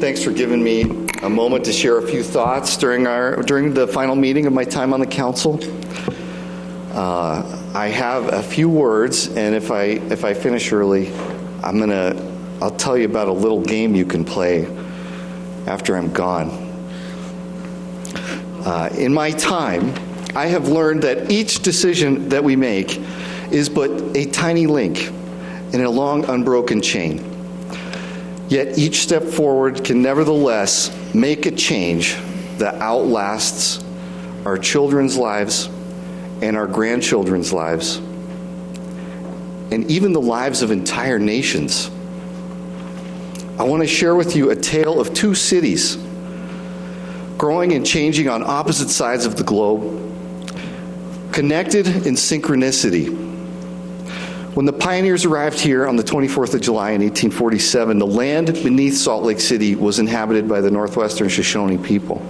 Thanks for giving me a moment to share a few thoughts during the final meeting of my time on the council. I have a few words, and if I finish early, I'll tell you about a little game you can play after I'm gone. In my time, I have learned that each decision that we make is but a tiny link in a long, unbroken chain. Yet each step forward can nevertheless make a change that outlasts our children's lives and our grandchildren's lives, and even the lives of entire nations. I want to share with you a tale of two cities growing and changing on opposite sides of the globe, connected in synchronicity. When the pioneers arrived here on the 24th of July in 1847, the land beneath Salt Lake City was inhabited by the Northwestern Shoshone people.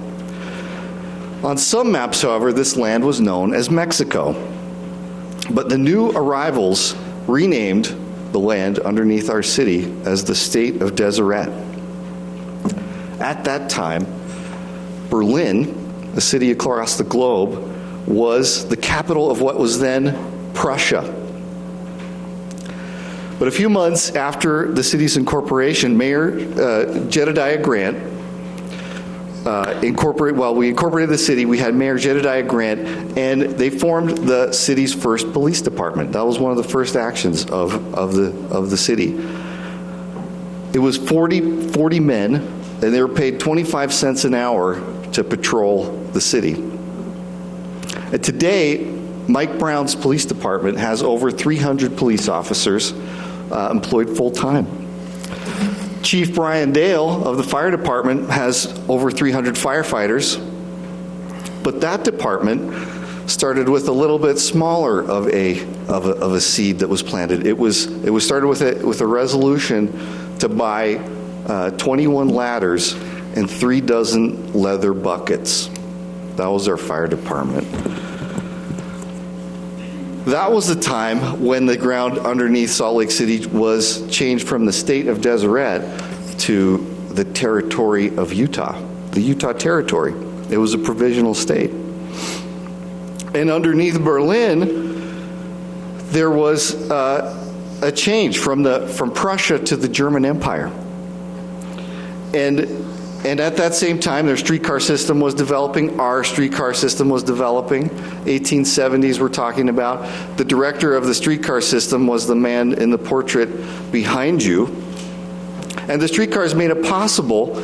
On some maps, however, this land was known as Mexico. But the new arrivals renamed the land underneath our city as the state of Deseret. At that time, Berlin, a city across the globe, was the capital of what was then Prussia. But a few months after the city's incorporation, Mayor Jedediah Grant incorporated the city. We had Mayor Jedediah Grant, and they formed the city's first police department. That was one of the first actions of the city. It was 40 men, and they were paid 25 cents an hour to patrol the city. And today, Mike Brown's police department has over 300 police officers employed full-time. Chief Brian Dale of the fire department has over 300 firefighters, but that department started with a little bit smaller of a seed that was planted. It was started with a resolution to buy 21 ladders and 3 dozen leather buckets. That was our fire department. That was the time when the ground underneath Salt Lake City was changed from the state of Deseret to the territory of Utah, the Utah Territory. It was a provisional state. And underneath Berlin, there was a change from Prussia to the German Empire. And at that same time, their streetcar system was developing. Our streetcar system was developing. 1870s we're talking about. The director of the streetcar system was the man in the portrait behind you. And the streetcars made it possible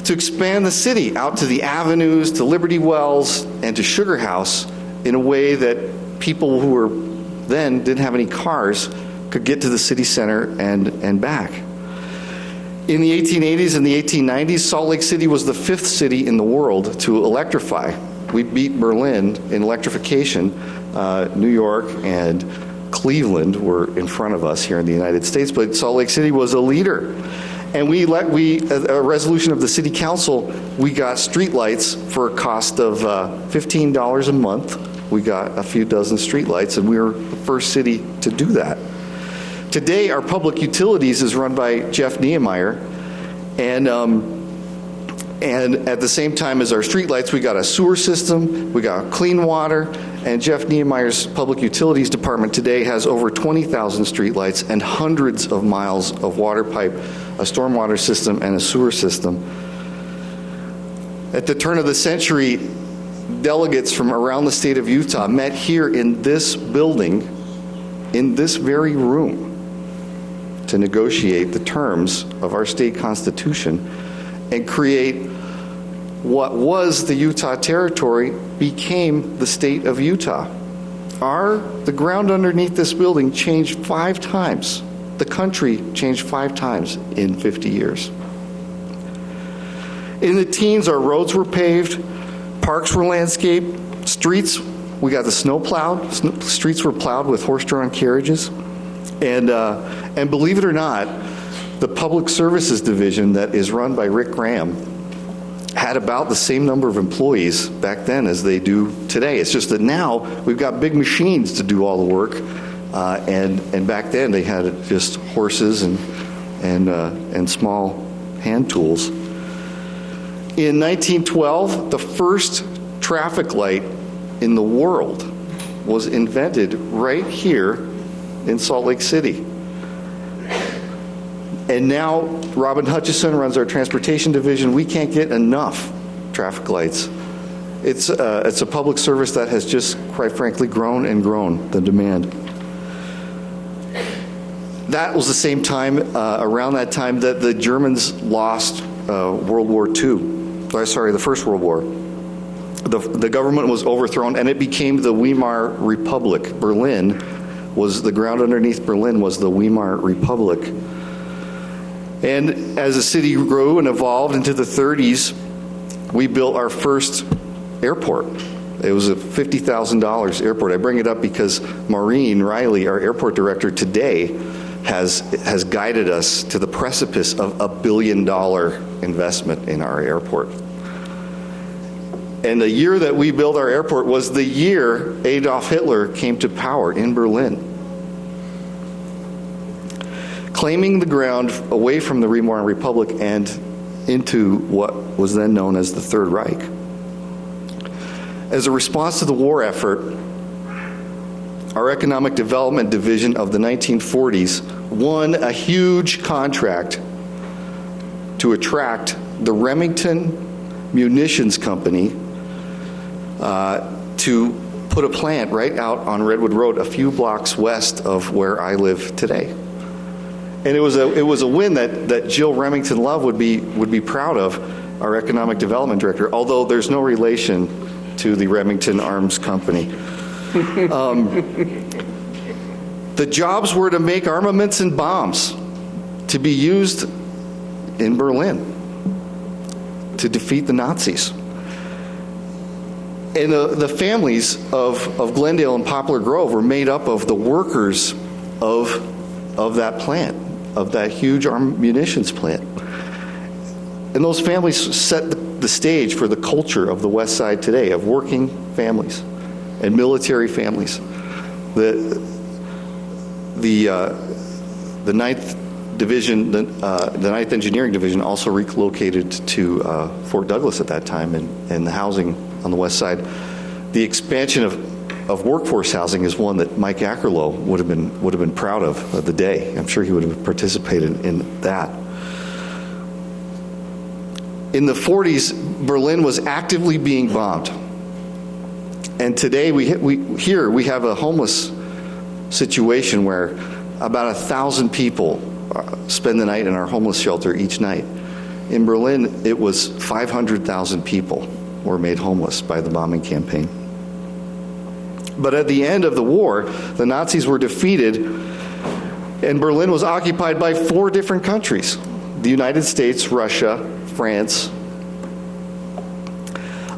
to expand the city out to the avenues, to Liberty Wells, and to Sugar House in a way that people who were then didn't have any cars could get to the city center and back. In the 1880s and the 1890s, Salt Lake City was the 5th city in the world to electrify. We beat Berlin in electrification. New York and Cleveland were in front of us here in the United States, but Salt Lake City was a leader. And a resolution of the city council, we got street lights for a cost of $15 a month. We got a few dozen street lights, and we were the first city to do that. Today, our public utilities is run by Jeff Niemeyer, and at the same time as our streetlights, we got a sewer system, we got clean water, and Jeff Niemeyer's public utilities department today has over 20,000 streetlights and hundreds of miles of water pipe, a stormwater system, and a sewer system. At the turn of the century, delegates from around the state of Utah met here in this building, in this very room, to negotiate the terms of our state constitution and create what was the Utah Territory became the state of Utah. The ground underneath this building changed 5 times. The country changed 5 times in 50 years. In the teens, our roads were paved, parks were landscaped, streets, we got the snow plowed, streets were plowed with horse-drawn carriages. And believe it or not, the Public Services Division that is run by Rick Graham had about the same number of employees back then as they do today. It's just that now we've got big machines to do all the work, and back then they had just horses and small hand tools. In 1912, the first traffic light in the world was invented right here in Salt Lake City. And now Robin Hutchison runs our transportation division. We can't get enough traffic lights. It's a public service that has just, quite frankly, grown and grown, the demand. That was the same time, around that time, that the Germans lost World War II. The First World War. The government was overthrown, and it became the Weimar Republic. The ground underneath Berlin was the Weimar Republic. And as the city grew and evolved into the 30s, we built our first airport. It was a $50,000 airport. I bring it up because Maureen Riley, our airport director today, has guided us to the precipice of $1 billion investment in our airport. And the year that we built our airport was the year Adolf Hitler came to power in Berlin, claiming the ground away from the Weimar Republic and into what was then known as the Third Reich. As a response to the war effort, our Economic Development Division of the 1940s won a huge contract to attract the Remington Munitions Company to put a plant right out on Redwood Road, a few blocks west of where I live today. And it was a win that Jill Remington Love would be proud of, our Economic Development Director, although there's no relation to the Remington Arms Company. The jobs were to make armaments and bombs to be used in Berlin to defeat the Nazis. And the families of Glendale and Poplar Grove were made up of the workers of that plant, of that huge munitions plant. And those families set the stage for the culture of the West Side today, of working families and military families. The 9th Division, the 9th Engineering Division also relocated to Fort Douglas at that time, and the housing on the West Side. The expansion of workforce housing is one that Mike Ackerlow would have been proud of the day. I'm sure he would have participated in that. In the 40s, Berlin was actively being bombed. And today we have a homeless situation where about 1,000 people spend the night in our homeless shelter each night. In Berlin, it was 500,000 people were made homeless by the bombing campaign. But at the end of the war, the Nazis were defeated, and Berlin was occupied by 4 different countries: the United States, Russia, France,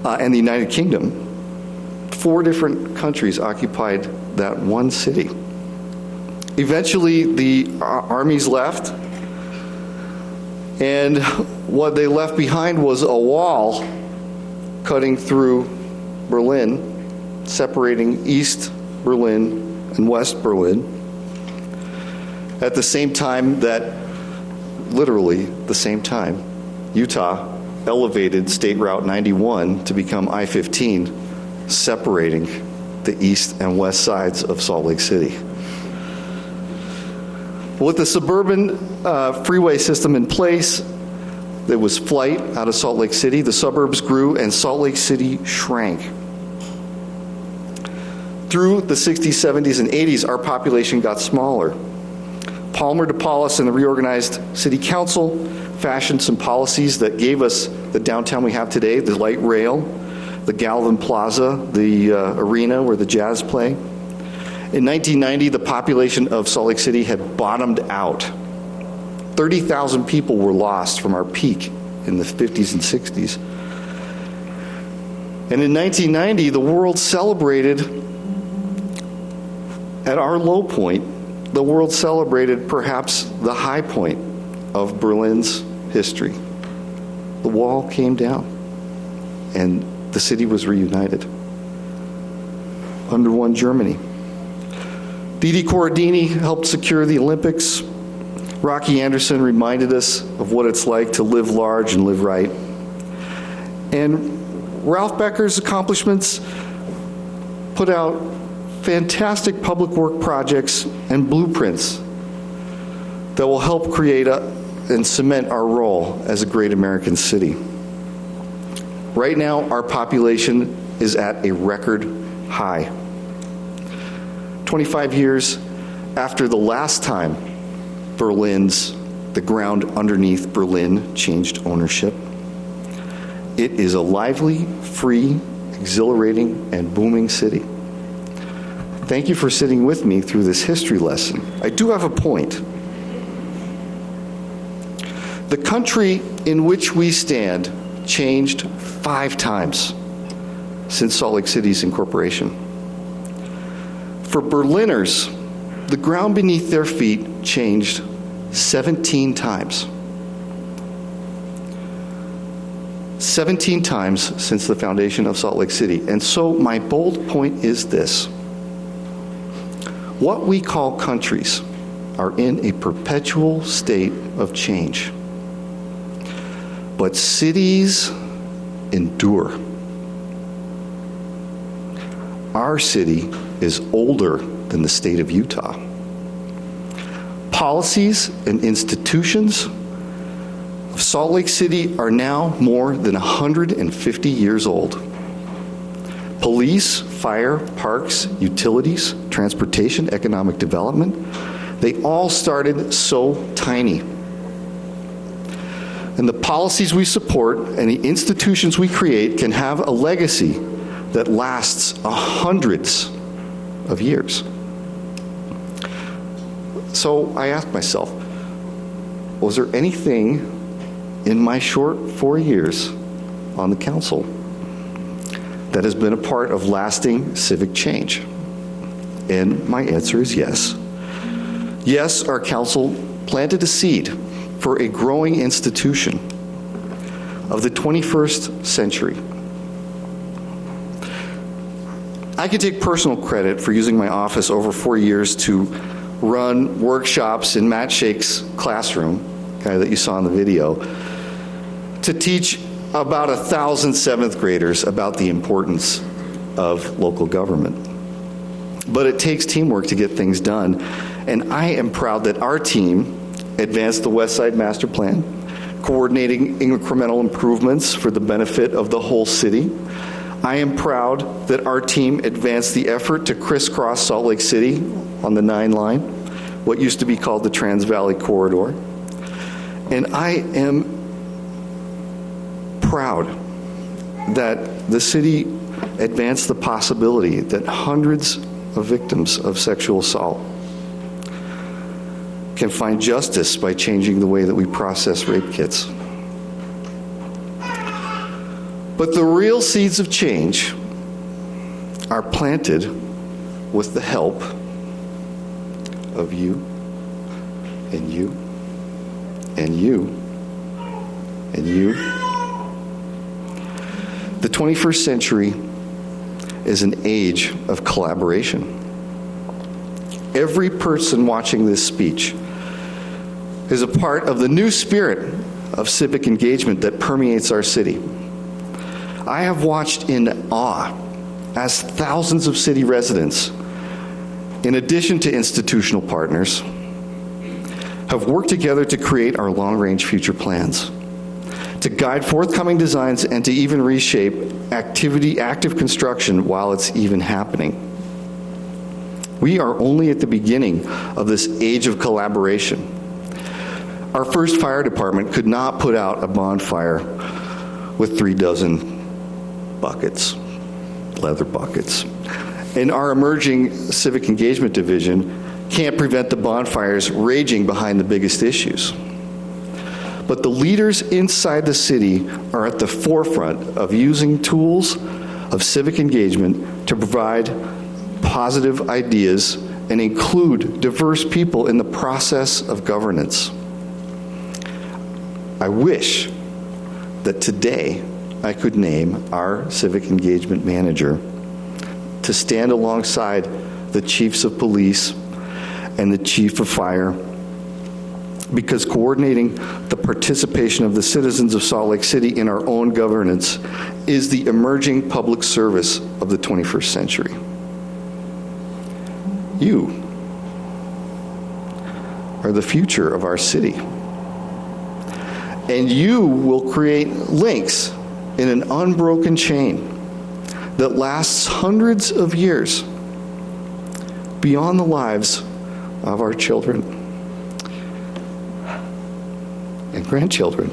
and the United Kingdom. 4 different countries occupied that one city. Eventually, the armies left, and what they left behind was a wall cutting through Berlin, separating East Berlin and West Berlin, at the same time that, literally the same time, Utah elevated State Route 91 to become I-15, separating the east and west sides of Salt Lake City. With the suburban freeway system in place, there was flight out of Salt Lake City. The suburbs grew and Salt Lake City shrank. Through the 60s, 70s, and 80s, our population got smaller. Palmer DePaulis and the reorganized city council fashioned some policies that gave us the downtown we have today: the light rail, the Galvin Plaza, the arena where the Jazz play. In 1990, the population of Salt Lake City had bottomed out. 30,000 people were lost from our peak in the 50s and 60s. And in 1990, the world celebrated, at our low point, the world celebrated perhaps the high point of Berlin's history. The wall came down, and the city was reunited under one Germany. Didi Corradini helped secure the Olympics. Rocky Anderson reminded us of what it's like to live large and live right. And Ralph Becker's accomplishments put out fantastic public work projects and blueprints that will help create and cement our role as a great American city. Right now, our population is at a record high. 25 years after the last time the ground underneath Berlin changed ownership, it is a lively, free, exhilarating, and booming city. Thank you for sitting with me through this history lesson. I do have a point. The country in which we stand changed 5 times since Salt Lake City's incorporation. For Berliners, the ground beneath their feet changed 17 times. 17 times since the foundation of Salt Lake City. And so my bold point is this. What we call countries are in a perpetual state of change. But cities endure. Our city is older than the state of Utah. Policies and institutions of Salt Lake City are now more than 150 years old. Police, fire, parks, utilities, transportation, economic development, they all started so tiny. And the policies we support and the institutions we create can have a legacy that lasts hundreds of years. So I asked myself, was there anything in my short 4 years on the council that has been a part of lasting civic change? And my answer is yes. Yes, our council planted a seed for a growing institution of the 21st century. I can take personal credit for using my office over 4 years to run workshops in Matt Shake's classroom, guy that you saw in the video, to teach about 1,000 7th graders about the importance of local government. But it takes teamwork to get things done, and I am proud that our team advanced the West Side Master Plan, coordinating incremental improvements for the benefit of the whole city. I am proud that our team advanced the effort to crisscross Salt Lake City on the 9 line, what used to be called the Trans Valley Corridor. And I am proud that the city advanced the possibility that hundreds of victims of sexual assault can find justice by changing the way that we process rape kits. But the real seeds of change are planted with the help of you, and you, and you, and you. The 21st century is an age of collaboration. Every person watching this speech is a part of the new spirit of civic engagement that permeates our city. I have watched in awe as thousands of city residents, in addition to institutional partners, have worked together to create our long-range future plans, to guide forthcoming designs, and to even reshape active construction while it's even happening. We are only at the beginning of this age of collaboration. Our first fire department could not put out a bonfire with 36 buckets, leather buckets. And our emerging civic engagement division can't prevent the bonfires raging behind the biggest issues. But the leaders inside the city are at the forefront of using tools of civic engagement to provide positive ideas and include diverse people in the process of governance. I wish that today I could name our civic engagement manager to stand alongside the chiefs of police and the chief of fire, because coordinating the participation of the citizens of Salt Lake City in our own governance is the emerging public service of the 21st century. You are the future of our city. And you will create links in an unbroken chain that lasts hundreds of years beyond the lives of our children and grandchildren.